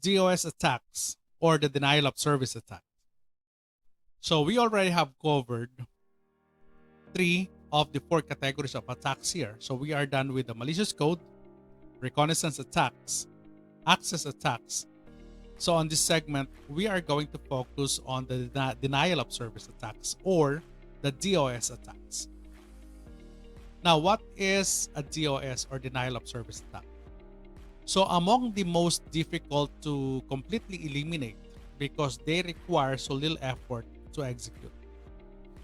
DoS attacks or the denial of service attack. So we already have covered 3 of the 4 categories of attacks here. So we are done with the malicious code, reconnaissance attacks, access attacks. So on this segment, we are going to focus on the denial of service attacks or the DoS attacks. Now, what is a DoS or denial of service attack? So among the most difficult to completely eliminate because they require so little effort to execute.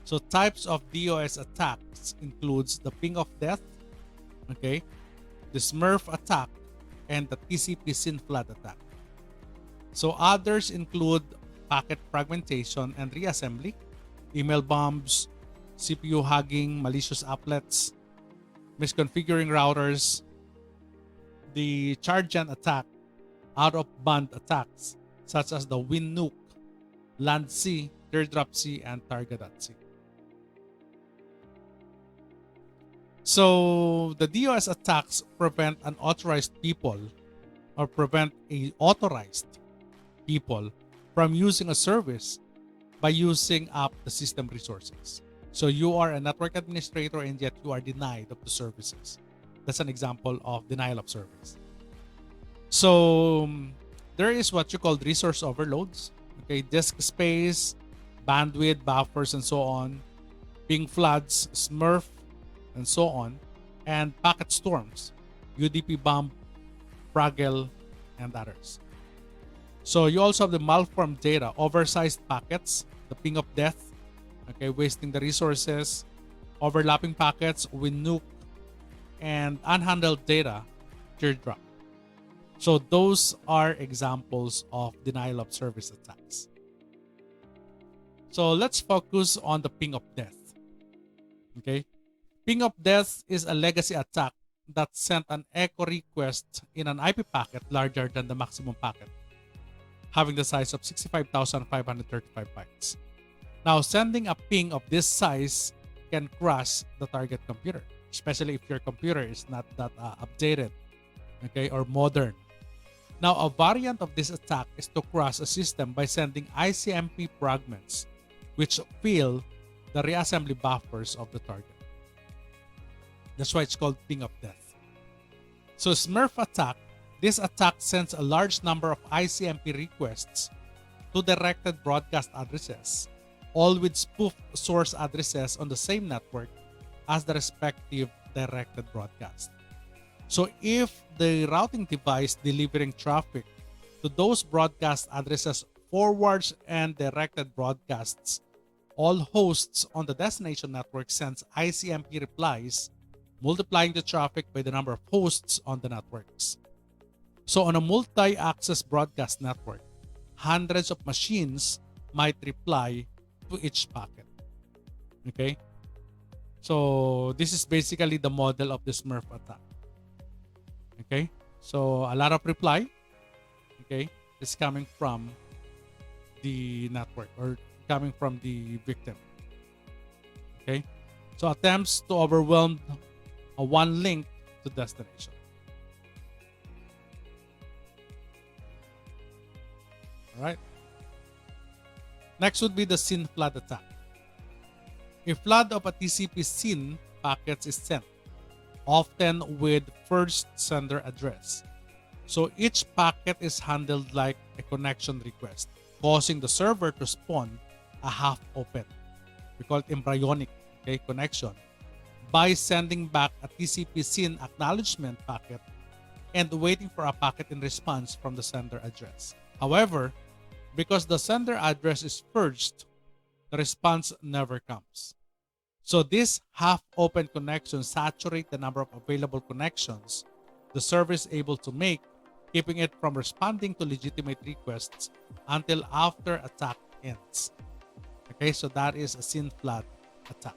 So types of DoS attacks includes the ping of death, okay, the Smurf attack, and the TCP SYN Flood attack. So others include packet fragmentation and reassembly, email bombs, CPU hugging, malicious applets, misconfiguring routers, the chargeant attack, out-of-band attacks such as the WinNuke, LandC, TeardropC, and Targa.c. So the DoS attacks prevent unauthorized people or prevent a authorized people from using a service by using up the system resources. So you are a network administrator and yet you are denied of the services. That's an example of denial of service. So there is what you call resource overloads, okay, disk space, bandwidth, buffers, and so on, ping floods, Smurf, and so on, and packet storms, UDP bomb, Fraggle, and others. So you also have the malformed data, oversized packets, the ping of death, okay, wasting the resources, overlapping packets, WinNuke, and unhandled data, teardrop. So those are examples of denial of service attacks. So let's focus on the ping of death. Okay, ping of death is a legacy attack that sent an echo request in an IP packet larger than the maximum packet, having the size of 65,535 bytes. Now, sending a ping of this size can crash the target computer, especially if your computer is not that updated, okay, or modern. Now, a variant of this attack is to crash a system by sending ICMP fragments, which fill the reassembly buffers of the target. That's why it's called ping of death. So, Smurf attack. This attack sends a large number of ICMP requests to directed broadcast addresses, all with spoofed source addresses on the same network as the respective directed broadcast. So if the routing device delivering traffic to those broadcast addresses forwards and directed broadcasts, all hosts on the destination network sends ICMP replies, multiplying the traffic by the number of hosts on the networks. So on a multi-access broadcast network, hundreds of machines might reply to each packet. Okay? So this is basically the model of the Smurf attack. Okay? So a lot of reply, okay, is coming from the network or coming from the victim. Okay? So attempts to overwhelm a one link to destination. All right. Next would be the SYN Flood Attack. A flood of a TCP SYN packets is sent, often with first sender address. So each packet is handled like a connection request, causing the server to spawn a half-open, we call it embryonic, okay, connection, by sending back a TCP SYN acknowledgement packet and waiting for a packet in response from the sender address. However, because the sender address is purged, the response never comes. So this half-open connection saturates the number of available connections the server is able to make, keeping it from responding to legitimate requests until after attack ends. Okay, so that is a SYN Flood attack.